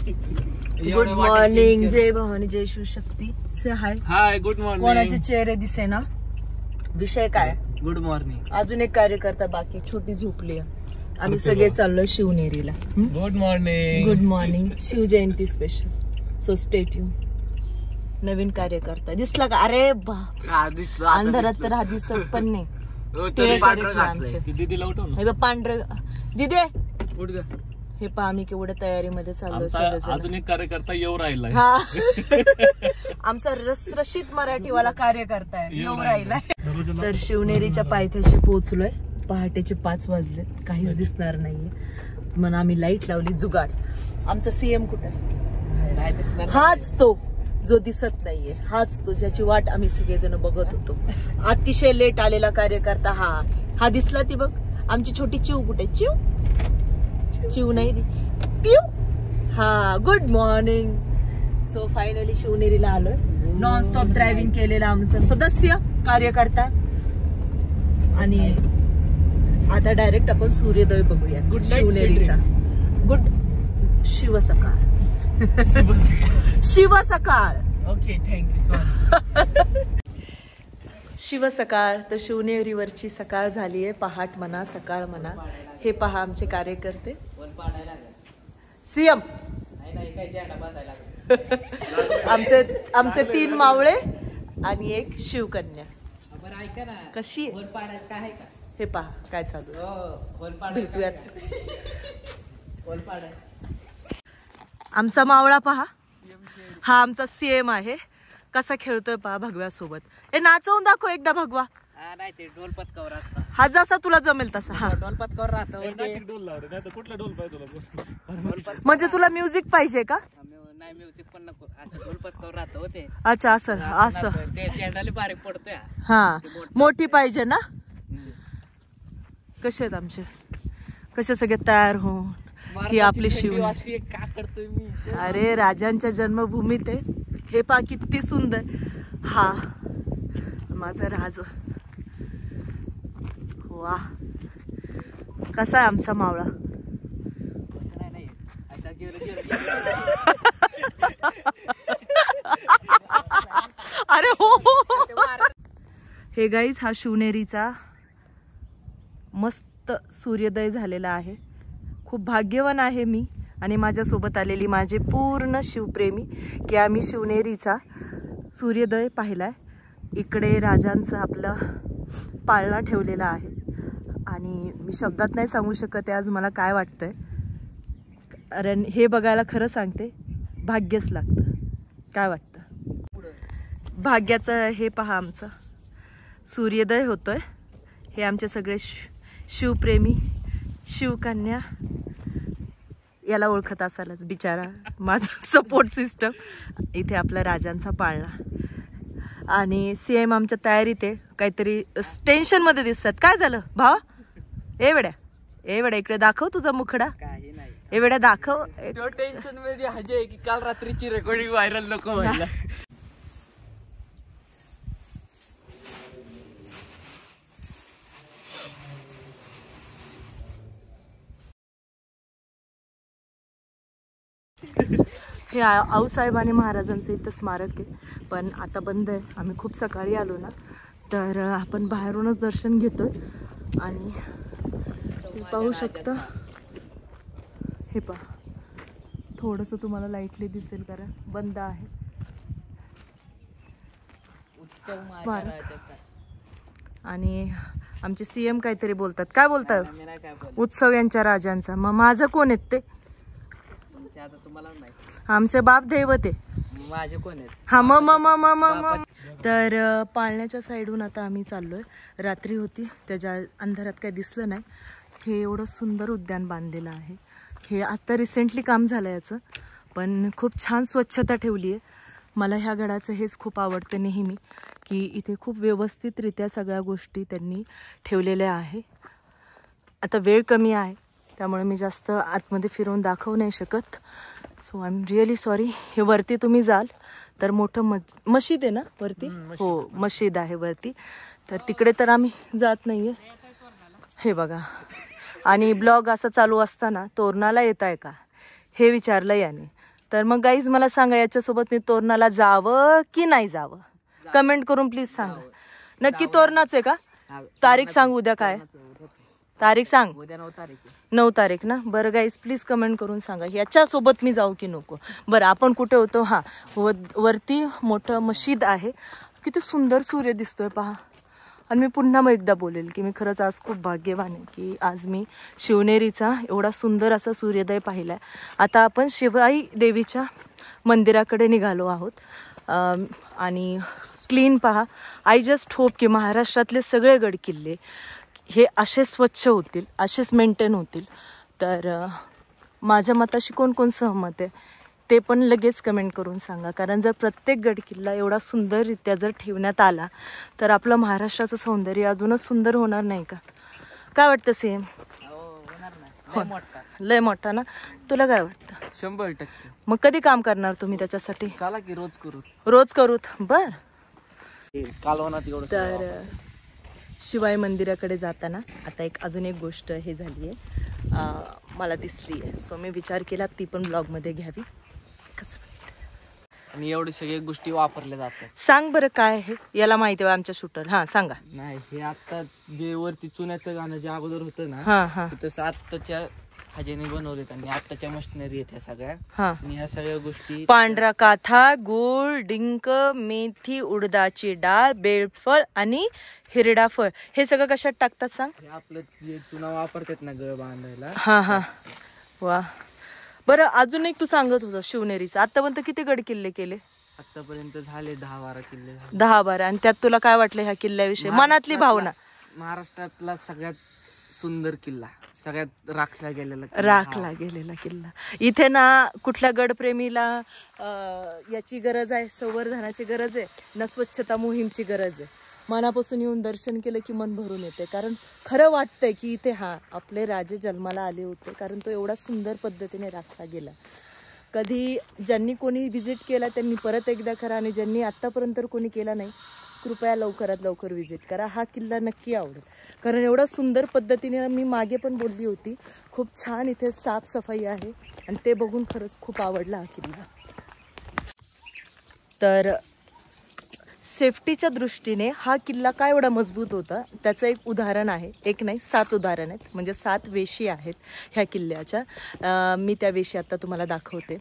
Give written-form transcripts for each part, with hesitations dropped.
Good morning. जय भवानी जय Shivshakti. Say hi. Hi good morning. कोणाचे चेहरे दिसे ना. विषय काय. Good morning. अजून एक कार्यकर्ता बाकी छोटी झोपली. आम्ही सगळे चाललोय शिवनेरीला. Good morning. Good morning. Shivjayanti special. So stay tuned. नवीन कार्यकर्ता दिसला का. अरे बाप अंधारात तर हा दिसत पण नाही. दीदीला उठव ना. हे पांढर दिदे उठ ग. हे पहा आम्ही केवढ्या तयारीमध्ये चाललोय. अजून एक कार्यकर्ता येऊ राहिलाय. हा आमचा रसरशीत मराठीवाला कार्यकर्ता आहे येऊ राहिलाय. तर शिवनेरीच्या पायथ्याशी पोहोचलोय. पहाटेचे 5 वाजले. काहीच दिसणार नाहीये म्हणून आम्ही लाईट लावली. जुगाड. आमचा सीएम कुठे आहे. हाच तो जो दिसत नाहीये. हाच तो ज्याची वाट आम्ही सगळेजण बघत होतो. अतिशय लेट आलेला कार्यकर्ता हा दिसला. ती बघ आमची छोटी चिव कुठे. चिव नाही दी पिऊ. हा गुड मॉर्निंग. सो फायनली शिवनेरीला आलोय. नॉन स्टॉप ड्रायव्हिंग केलेला आमचा सदस्य कार्यकर्ता. आणि आता डायरेक्ट आपण सूर्योदय बघूया. गुड शिवनेरीचा. गुड शिव सकाळ. शिव सकाळ. Okay thank you. सॉरी. शिव सकाळ. तर शिवनेरीवरची सकाळ झालीये. पहाट म्हणा सकाळ म्हणा. हे पहा आमचे कार्यकर्ते. सीएम आमचे 3 मावळे आणि एक शिवकन्या. कशी हे पहा काय चालू. भेटूयात. आमचा मावळा पहा. हा आमचा सीएम आहे. कसा खेळतोय पहा भगव्यासोबत. हे नाचवून दाखव एकदा भगवा. नाही ते ढोल पथकावर असतं. हा जसा तुला जमेल तसा. हा ढोल पथकावर राहतो. कुठला ढोल पाहिजे. म्हणजे तुला म्युझिक पाहिजे का. नाही म्युझिक पण नको. असं ढोल पथकावर राहतो ते. अच्छा असं ते चेंडाली बारीक पडतोय. हा मोठी पाहिजे ना. कसे आहेत आमचे. कसे सगळे तयार होऊन. ही आपली शिवनेरी. का करतोय मी. अरे राजांच्या जन्मभूमीत आहे. हे पहा किती सुंदर. हा माझा राज. वा कसा आहे आमचा मावळा. अरे हो. हे गाईज हा शिवनेरीचा मस्त सूर्योदय झालेला आहे. खूप भाग्यवान आहे मी आणि माझ्यासोबत आलेली माझे पूर्ण शिवप्रेमी की आम्ही शिवनेरीचा सूर्योदय पाहिलाय. इकडे राजांचा आपला पाळणा ठेवलेला आहे आणि मी शब्दात नाही सांगू शकत आहे आज मला काय वाटतंय. कारण हे बघायला खरं सांगते भाग्यच लागतं. काय वाटतं भाग्याचं. हे पहा आमचं सूर्योदय होतोय. हे आमचे सगळे शिवप्रेमी शिवकन्या. याला ओळखत असालच बिचारा माझा सपोर्ट सिस्टम. इथे आपला राजांचा पाळणा आणि सीएम आमच्या तयारीत आहे. काहीतरी टेन्शन मध्ये दिसतात. काय झालं भावा. ए वेड्या इकडे दाखव तुझा मुखडा. ए वेड्या दाखव. टेन्शन मध्ये आहे की काल रात्रीची रेकॉर्डिंग व्हायरल नको व्हायला. हे आऊसाहेब आणि महाराजांचं इथं स्मारक आहे पण आता बंद आहे. आम्ही खूप सकाळी आलो ना तर आपण बाहेरूनच दर्शन घेतोय आणि पाहू शकता. हे पहा थोडंसं तुम्हाला लाईटली दिसेल कारण बंद आहे स्मारक. आणि आमचे सीएम काहीतरी बोलतात. काय बोलतात. उत्सव यांच्या राजांचा. मग माझं कोण आहेत ते. आमचे बाप दैवत आहे. माझे कोण आहेत. हा मग तर पाळण्याच्या साईडहून आता आम्ही चाललोय. रात्री होती त्याच्या अंधारात काही दिसलं नाही. हे एवढं सुंदर उद्यान बांधलेलं आहे. हे आता रिसेंटली काम झालं याचं पण खूप छान स्वच्छता ठेवली आहे. मला ह्या गडाचं हेच खूप आवडतं नेहमी की इथे खूप व्यवस्थितरित्या सगळ्या गोष्टी त्यांनी ठेवलेल्या आहे. आता वेळ कमी आहे त्यामुळे मी जास्त आतमध्ये फिरवून दाखवू नाही शकत. So I am really sorry. हे वरती तुम्ही जाल तर मोठं मशीद आहे ना वरती. हो मशीद आहे वरती. तर तिकडे तर आम्ही जात नाहीये. हे बघा आणि ब्लॉग असं चालू असताना तोरणाला येत आहे का हे विचारलं याने. तर मग गाईज मला सांगा, याच्यासोबत मी तोरणाला जावं की नाही जावं? कमेंट करून प्लीज सांगा. नक्की तोरणाच आहे का? तारीख सांग, उद्या काय तारीख सांग? उद्या 9 तारीख आहे. 9 तारीख ना. बरं गाईज प्लीज कमेंट करून सांगा याच्यासोबत मी जाऊ की नको. बरं आपण कुठे होतो? हां, वरती मोठं मशीद आहे. किती सुंदर सूर्य दिसतोय पहा. आणि मी पुन्हा मग एकदा बोलेल की मी खरंच आज खूप भाग्यवान आहे की आज मी शिवनेरीचा एवढा सुंदर असा सूर्योदय पाहिला आहे. आता आपण शिवाई देवीच्या मंदिराकडे निघालो आहोत. आणि क्लीन पहा. आय जस्ट होप की महाराष्ट्रातले सगळे गड किल्ले हे असे स्वच्छ होतील, असेच मेंटेन होतील. तर माझ्या मताशी कोण कोण सहमत आहे ते पण लगेच कमेंट करून सांगा. कारण जर प्रत्येक गड किल्ला एवढा सुंदररित्या जर ठेवण्यात आला तर आपलं महाराष्ट्राचं सौंदर्य अजूनच सुंदर होणार नाही का? काय वाटतं सेम? लय मोठा ना. तुला काय वाटतं? 100%. मग कधी काम करणार तुम्ही त्याच्यासाठी? चला की रोज करू. रोज करूत. बर. कालवनात एवढं तर शिवाई मंदिराकडे जाताना आता अजून एक गोष्ट हे झाली आहे, मला दिसली आहे. सो मी विचार केला ती पण ब्लॉगमध्ये घ्यावी. आणि एवढे सगळे गोष्टी वापरल्या जातात. सांग बरं काय आहे? याला माहिती आहे आमच्या शूटर. हां सांगा. नाही, हे आता जे वरती चुन्याचं गाणं जे अगोदर होतं ना, हां हां तसं आत्ताच्या हजेने बनवलेत आणि आत्ताच्या मशिनरी आहेत ह्या सगळ्या. हां. आणि ह्या सगळ्या गोष्टी पांढरा काथा, गूळ, डिंक, मेथी, उडदाची डाळ, बेलफळ आणि हिरडा फळ हे सगळं कशात टाकतात सांग? हे आपलं जे चुना वापरतात ना गळ बांधायला. हां हां. वा. बरं अजून एक तू सांगत होता शिवनेरीचं. आतापर्यंत किती गड किल्ले केले? आतापर्यंत झाले 10-12 किल्ले झाले. 10-12. आणि त्यात तुला काय वाटलं ह्या किल्ल्याविषयी? मनातली भावना. महाराष्ट्रातला सगळ्यात सुंदर किल्ला, सगळ्यात राखला गेलेला किल्ला. इथे ना कुठल्या गडप्रेमीला याची गरज आहे, संवर्धनाची गरज आहे ना, स्वच्छता मोहीमची गरज आहे. मनापासून येऊन दर्शन केलं की मन भरून येते. कारण खरं वाटतंय की इथे आपले राजे जन्माला आले होते. कारण तो एवढा सुंदर पद्धतीने राखला गेला. कधी ज्यांनी कोणी व्हिजिट केला त्यांनी परत एकदा करा, आणि ज्यांनी आत्तापर्यंत कोणी केला नाही कृपया लवकरात लवकर व्हिजिट करा. हा किल्ला नक्की आवडेल. कारण एवढा सुंदर पद्धतीने, मी मागे पण बोलली होती, खूप छान इथे साफसफाई आहे आणि ते बघून खरंच खूप आवडला हा किल्ला. तर सेफ्टीच्या दृष्टीने हा किल्ला काय एवढा मजबूत होता त्याचं एक उदाहरण आहे. एक नाही 7 उदाहरण आहेत. म्हणजे 7 वेशी आहेत ह्या किल्ल्याच्या. मी त्या वेशी आता तुम्हाला दाखवते.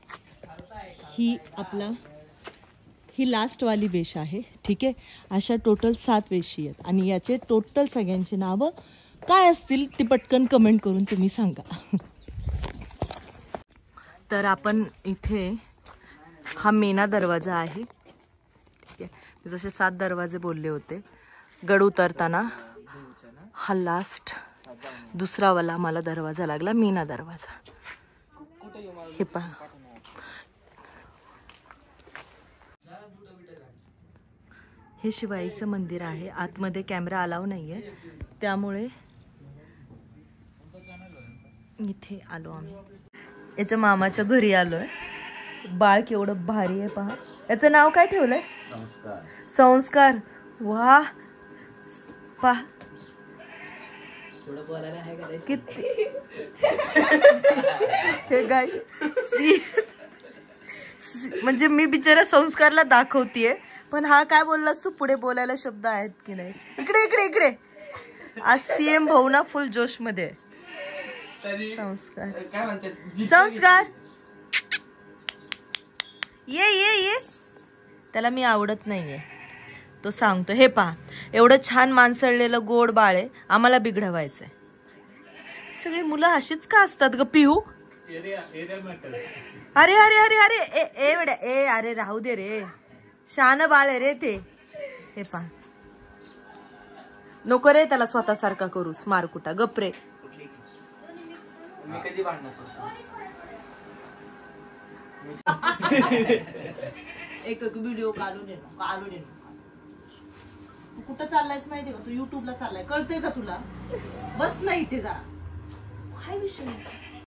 ही लास्टवाली वेश आहे. ठीक आहे. अशा टोटल 7 वेशी आहेत आणि याचे टोटल सगळ्यांची नावं काय असतील ती पटकन कमेंट करून तुम्ही सांगा. तर आपण इथे हा मेना दरवाजा आहे. ठीक आहे. जसे 7 दरवाजे बोलले होते. गड उतरताना हा लास्ट दुसरावाला मला दरवाजा लागला, मेना दरवाजा. हे पहा. हे शिवाईचं मंदिर आहे. आतमध्ये कॅमेरा अलाव नाहीये त्यामुळे इथे आलो आम्ही. याच्या मामाच्या घरी आलोय. बाळ केवढं भारी आहे पहा. याचं नाव काय ठेवलंय? संस्कार. वा पहा किती. हे गाय म्हणजे मी बिचारा संस्कारला दाखवतीये, पण हा काय बोललास तू? पुढे बोलायला शब्द आहेत की नाही? इकडे इकडे इकडे. आज सीएम भाऊ ना फुल जोश मध्ये. संस्कार काय म्हणतात? संस्कार ये ये ये. त्याला मी आवडत नाहीये तो सांगतो. हे पहा एवढं छान माणसळलेलं गोड बाळ आहे, आम्हाला बिघडवायचंय. सगळी मुलं अशीच का असतात ग पिहू? अरे अरे अरे अरे ए ए बेटा ए अरे राहू दे रे. शान बाळ आहे रे ते. हे पहा नको रे त्याला स्वतःसारखा करूस. मारकुटा गप रे. मी कधी भांडण करतो? एक व्हिडिओ काढून ये तू कुठं चाललायस माहितीये का? तू युट्यूबला चाललाय, कळतंय का तुला? बस नाही इथे जरा. काय विषय